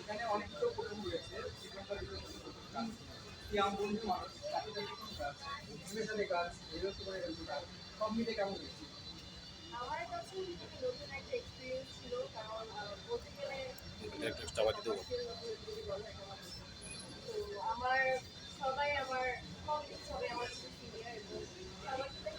এখানে অনেকগুলো কুটুম রয়েছে, জীবনটা ইয়াং বন্ধু মানুষ, তাকে দেখুন কাজ, সাথে কাজ, বিরক্ত করে কাজ, সব মিলে কেমন হয়েছে? আমার কাছে নতুন একটা এক্সপিরিয়েন্স ছিল, কারণ বলতে গেলে একটু চাপা দিতে হবে। তো আমার সবাই আমার কম সবাই আমার সিনিয়র এবং সবার সাথে